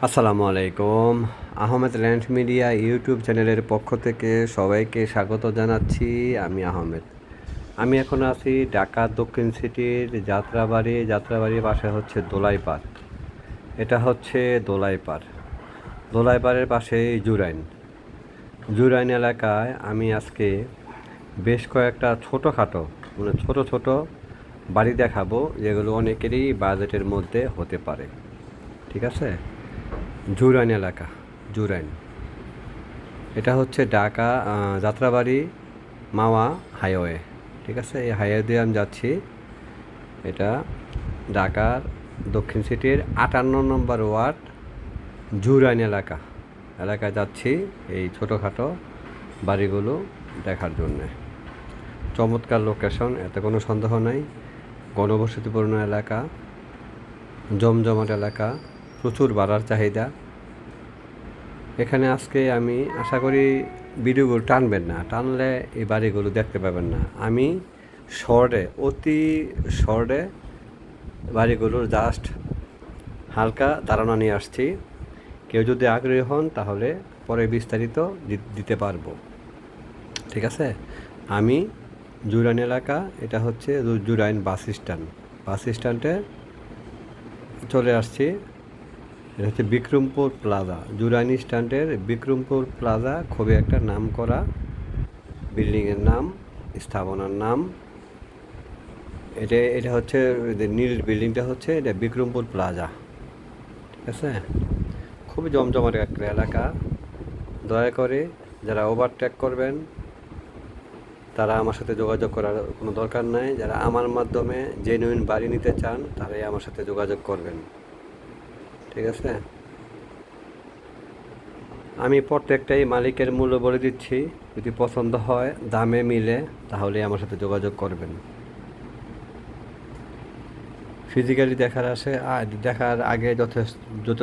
আসসালামু আলাইকুম। Ahmed land media YouTube চ্যানেলের পক্ষ থেকে সবাইকে স্বাগত জানাচ্ছি। আমি আহমেদ। আমি এখন আছি ঢাকা দক্ষিণ সিটির যাত্রাবাড়ির পাশে হচ্ছে দোলাইপাড়। এটা হচ্ছে দোলাইপাড়। দোলাইপাড়ের পাশেই জুরাইন এলাকায় আমি আজকে বেশ কয়েকটা ছোটোখাটো ছোট ছোট বাড়ি দেখাবো, যেগুলো অনেকেরই বাজেটের মধ্যে হতে পারে। ঠিক আছে? জুরাইন এলাকা, জুরাইন। এটা হচ্ছে ঢাকা যাত্রাবাড়ি মাওয়া হাইওয়ে। ঠিক আছে, এই হাইওয়ে দিয়ে আমি যাচ্ছি। এটা ঢাকার দক্ষিণ সিটির 58 নম্বর ওয়ার্ড জুরাইন এলাকায় যাচ্ছি এই ছোটোখাটো বাড়িগুলো দেখার জন্যে। চমৎকার লোকেশন, এতে কোনো সন্দেহ নাই। ঘনবসতিপূর্ণ এলাকা, জমজমাট এলাকা, প্রচুর ভাড়ার চাহিদা। এখানে আজকে আমি আশা করি ভিডিওগুলো টানবেন না, টানলে এই বাড়িগুলো দেখতে পাবেন না। আমি অতি শর্টে বাড়িগুলোর জাস্ট হালকা ধারণা নিয়ে আসছি। কেউ যদি আগ্রহী হন তাহলে পরে বিস্তারিত দিতে পারবো। ঠিক আছে? আমি জুরাইন এলাকা, এটা হচ্ছে জুরাইন বাস স্ট্যান্ডে চলে আসছি। এটা হচ্ছে বিক্রমপুর প্লাজা, জুরাইন স্ট্যান্ডের বিক্রমপুর প্লাজা। খুবই একটা নাম করা বিল্ডিংয়ের নাম, স্থাপনার নাম। এটা হচ্ছে নীল বিল্ডিংটা হচ্ছে এটা বিক্রমপুর প্লাজা। ঠিক আছে? খুবই জমজমাট একটা এলাকা। দয়া করে যারা ওভারটেক করবেন তারা আমার সাথে যোগাযোগ করার কোনো দরকার নাই। যারা আমার মাধ্যমে জেনুইন বাড়ি নিতে চান তারাই আমার সাথে যোগাযোগ করবেন। ঠিক আছে? আমি প্রত্যেকটাই মালিকের মূল্য বলে দিচ্ছি। যদি পছন্দ হয়, দামে মিলে, তাহলে আমার সাথে যোগাযোগ করবেন। ফিজিক্যালি দেখার আগে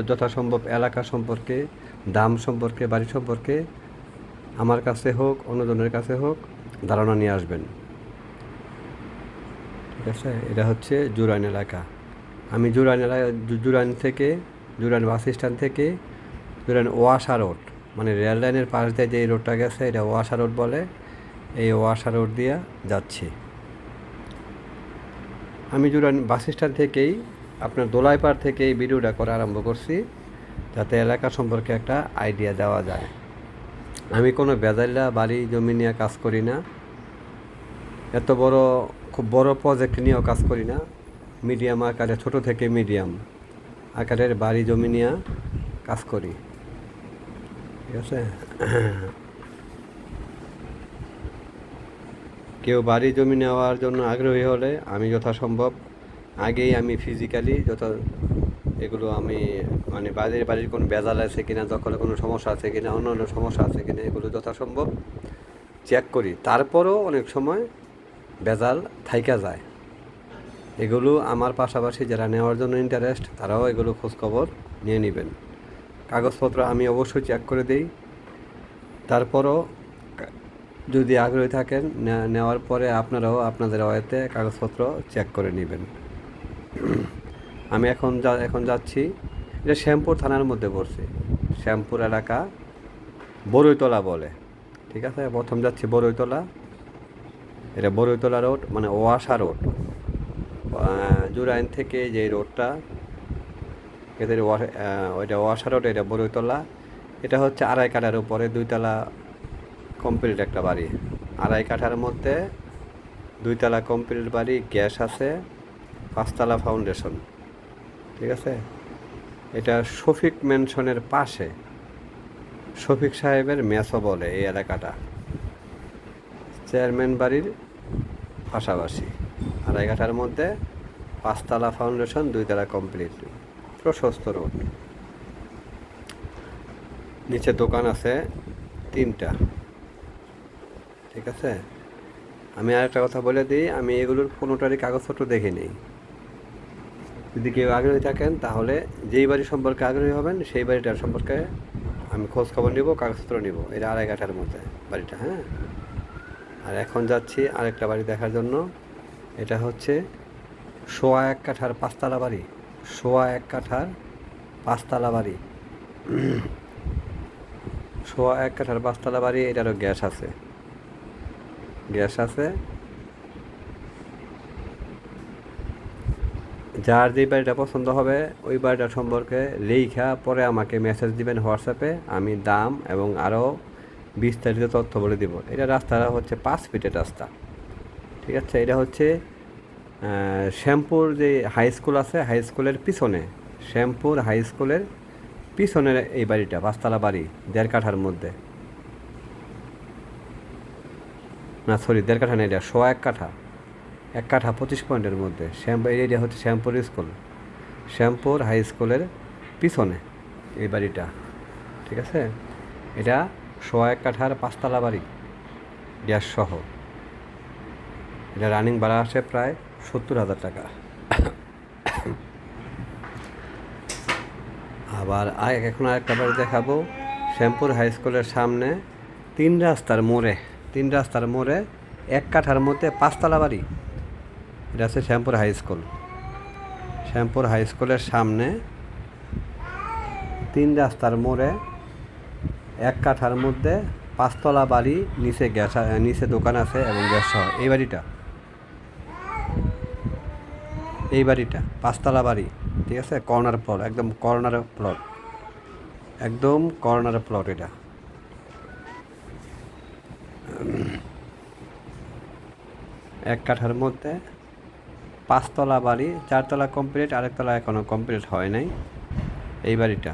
যথাসম্ভব এলাকা সম্পর্কে, দাম সম্পর্কে, বাড়ি সম্পর্কে আমার কাছে হোক, অন্যজনের কাছে হোক, ধারণা নিয়ে আসবেন। ঠিক আছে? এটা হচ্ছে জুরাইন এলাকা। আমি জুরাইন বাস স্ট্যান্ড থেকে জুরাইন ওয়াসা রোড, মানে রেল লাইনের পাশ দিয়ে যে রোডটা গেছে এটা ওয়াসা রোড বলে। এই ওয়াসা রোড দিয়ে যাচ্ছি। আমি জুরাইন বাস স্ট্যান্ড থেকেই আপনার দোলাইপাড় থেকে এই ভিডিওটা করা আরম্ভ করছি, যাতে এলাকা সম্পর্কে একটা আইডিয়া দেওয়া যায়। আমি কোনো বেজাইলা বাড়ি জমি নিয়ে কাজ করি না, খুব বড় প্রজেক্ট নিয়েও কাজ করি না। মিডিয়াম আকারে, ছোট থেকে মিডিয়াম আকারের বাড়ি জমি নিয়ে কাজ করি। ঠিক আছে? কেউ বাড়ি জমি নেওয়ার জন্য আগ্রহী হলে আমি যথাসম্ভব আগেই ফিজিক্যালি এগুলো আমি মানে বাড়ির কোনো বেজাল আছে কিনা, দখলে কোনো সমস্যা আছে কিনা, অন্য সমস্যা আছে কিনা, এগুলো যথাসম্ভব চেক করি। তারপরও অনেক সময় বেজাল থাইকা যায়। এগুলো আমার পাশাপাশি যারা নেওয়ার জন্য ইন্টারেস্ট, তারাও এগুলো খোঁজখবর নিয়ে নেবেন। কাগজপত্র আমি অবশ্যই চেক করে দিই। তারপরও যদি আগ্রহী থাকেন, নেওয়ার পরে আপনারাও আপনাদের ওয়েতে কাগজপত্র চেক করে নেবেন। আমি এখন যাচ্ছি, এটা শ্যামপুর থানার মধ্যে পড়ছে। শ্যামপুর এলাকা, বড়ইতলা বলে। ঠিক আছে? প্রথম যাচ্ছি বড়ইতলা। এটা বড়ইতলা রোড, মানে ওয়াসা রোড। জুরাইন থেকে যে রোডটা, ওইটা ওয়াসা রোড, এটা বড়ইতলা। এটা হচ্ছে 2.5 কাঠার উপরে 2 তলা কমপ্লিট একটা বাড়ি। 2.5 কাঠার মধ্যে 2 তলা কমপ্লিট বাড়ি, গ্যাস আছে, 5 তলা ফাউন্ডেশন। ঠিক আছে? এটা শফিক ম্যানশনের পাশে, শফিক সাহেবের মেসো বলে এই এলাকাটা। চেয়ারম্যান বাড়ির পাশাপাশি 2.5 কাঠার মধ্যে 5 তলা ফাউন্ডেশন, 2 তলা কমপ্লিট, প্রশস্ত রোড। নিচে দোকান আছে 3টা। ঠিক আছে? আমি আরেকটা কথা বলে দিই, আমি এগুলোর কোনোটারই কাগজপত্র দেখে নিই। যদি কেউ আগ্রহী থাকেন তাহলে যেই বাড়ি সম্পর্কে আগ্রহী হবেন সেই বাড়িটার সম্পর্কে আমি খোঁজ খবর নিব, কাগজপত্র নিব। এটা 2.5 কাঠার মধ্যে বাড়িটা। হ্যাঁ, আর এখন যাচ্ছি আরেকটা বাড়ি দেখার জন্য। এটা হচ্ছে 1.25 কাঠার 5 তলা বাড়ি। 1.25 কাঠার 5 তলা বাড়ি। সোয়া 1 কাঠার 5 তলা বাড়ি, এটারও গ্যাস আছে। যার যে বাড়িটা পছন্দ হবে ওই বাড়িটা সম্পর্কে লেখা পরে আমাকে মেসেজ দিবেন হোয়াটসঅ্যাপে, আমি দাম এবং আরও বিস্তারিত তথ্য বলে দিব। এটা রাস্তাটা হচ্ছে 5 ফিটের রাস্তা, ঠিক আছে। এটা হচ্ছে শ্যামপুর যে হাই স্কুল আছে, হাই স্কুলের পিছনে, শ্যামপুর হাই স্কুলের পিছনের এই বাড়িটা 5 তলা বাড়ি, 1.5 কাঠার মধ্যে। না সরি, 1.5 কাঠা না, এটা সোয়া 1 কাঠা, 1 কাঠা 25 পয়েন্টের মধ্যে। এটা হচ্ছে শ্যামপুর স্কুল, শ্যামপুর হাই স্কুলের পিছনে এই বাড়িটা, ঠিক আছে। এটা সোয়া 1 কাঠার 5 তলা বাড়ি, গ্যাস সহ। এটা রানিং ভাড়া আসে প্রায় 70,000 টাকা। আবার এখন আরেকটা বাড়ি দেখাবো, শ্যামপুর হাই স্কুলের সামনে 3 রাস্তার মোড়ে 1 কাঠার মধ্যে 5 তলা বাড়ি। এটা হচ্ছে Shyampur high school, Shyampur high স্কুলের সামনে 3 রাস্তার মোড়ে 1 কাঠার মধ্যে 5 তলা বাড়ি, নিচে দোকান আছে এবং গ্যাস সহ। এই বাড়িটা 5 তলা বাড়ি, ঠিক আছে। কর্নার প্লট, একদম কর্নার প্লট। এটা 1 কাঠার মধ্যে 5 তলা বাড়ি, 4 তলা কমপ্লিট, আরেক তলা এখনও কমপ্লিট হয় নাই। এই বাড়িটা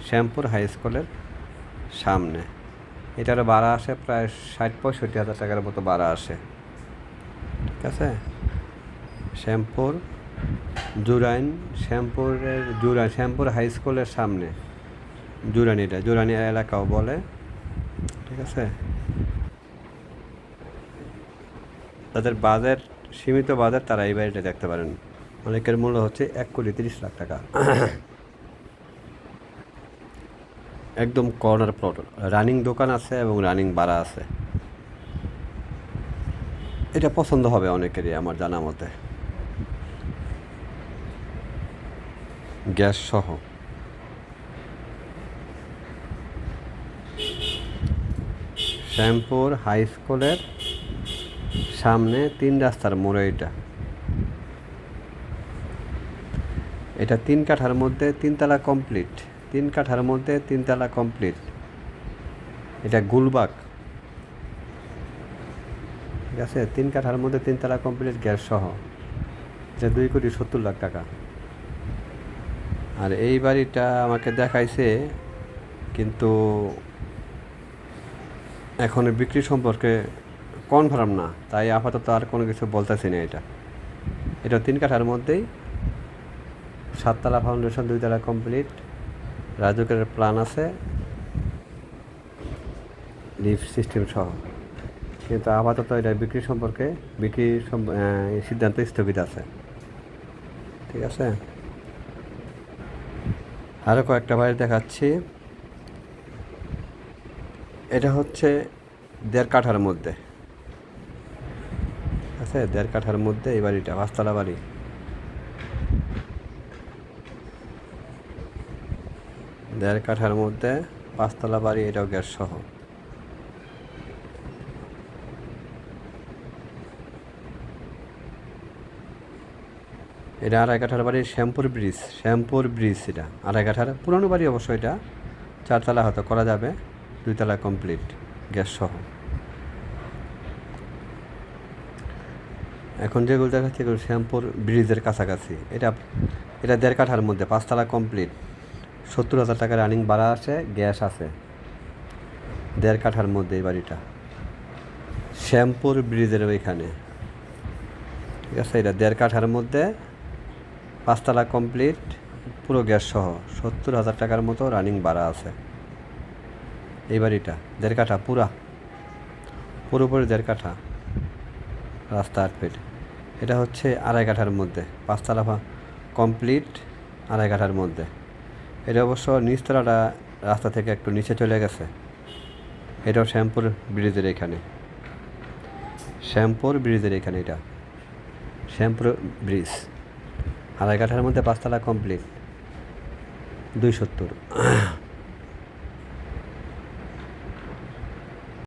শ্যামপুর হাই স্কুলের সামনে। এটারও ভাড়া আসে প্রায় 60-65,000 টাকার মতো ভাড়া আসে, ঠিক আছে। শ্যামপুর হাই স্কুলের সামনে এটা জুরানি এলাকাও বলে, ঠিক আছে। তাদের সীমিত বাজেট, তারা এই বাড়িটা দেখতে পারেন। অনেকের মূল্য হচ্ছে 1,30,00,000 টাকা। একদম কর্নার প্লট, রানিং দোকান আছে এবং রানিং ভাড়া আছে। এটা পছন্দ হবে অনেকেরই আমার জানা মতে, গ্যাস সহ। শ্যামপুর হাই স্কুলের সামনে 3 রাস্তার মোড়ে এটা 3 কাঠার মধ্যে 3 তলা কমপ্লিট, 3 কাঠার মধ্যে 3 তলা কমপ্লিট। এটা গুলবাগ, ঠিক আছে। 3 কাঠার মধ্যে 3 তলা কমপ্লিট, গ্যাস সহ। এটা 2,70,00,000 টাকা। আর এই বাড়িটা আমাকে দেখাইছে, কিন্তু এখন বিক্রি সম্পর্কে কনফার্ম না, তাই আপাতত আর কোনো কিছু বলতেছি না। এটা 3 কাঠার মধ্যেই 7 তলা ফাউন্ডেশন, 2 তলা কমপ্লিট, রাজুকের প্ল্যান আছে, লিফট সিস্টেম সহ। কিন্তু আপাতত এটা বিক্রির সিদ্ধান্ত স্থগিত আছে, ঠিক আছে। আরও কয়েকটা বাড়ি দেখাচ্ছি। এটা হচ্ছে 1.5 কাঠার মধ্যে, আছে 1.5 কাঠার মধ্যে এই বাড়িটা, 5 তলা বাড়ি। দেড় কাঠার মধ্যে 5 তলা বাড়ি, এটাও গ্যাস সহ। এটা 2.5 কাঠার বাড়ি, শ্যামপুর ব্রিজ। এটা 2.5 কাঠার পুরনো বাড়ি অবশ্য। এটা 4 তলা হয়তো করা যাবে, 2 তলা কমপ্লিট, গ্যাস সহ। এখন যেগুলো দেখাচ্ছি এগুলো শ্যামপুর ব্রিজের কাছাকাছি। এটা 1.5 কাঠার মধ্যে 5 তলা কমপ্লিট, 70,000 টাকা রানিং ভাড়া আছে, গ্যাস আছে। 1.5 কাঠার মধ্যে এই বাড়িটা, শ্যামপুর ব্রিজের ওইখানে, ঠিক আছে। এটা 1.5 কাঠার মধ্যে 5 তলা কমপ্লিট, পুরো গ্যাস সহ, 70,000 টাকার মতো রানিং ভাড়া আছে। এই বাড়িটা 1.5 কাঠা, পুরোপুরি 1.5 কাঠা, রাস্তা 8 ফিট। এটা হচ্ছে 2.5 কাঠার মধ্যে 5 তলা কমপ্লিট, 2.5 কাঠার মধ্যে। এটা অবশ্য নিচতলাটা রাস্তা থেকে একটু নিচে চলে গেছে। এটাও শ্যামপুর ব্রিজের এখানে, এটা শ্যামপুর ব্রিজ। 2.5 কাঠার মধ্যে 5 তলা কমপ্লিট, 270।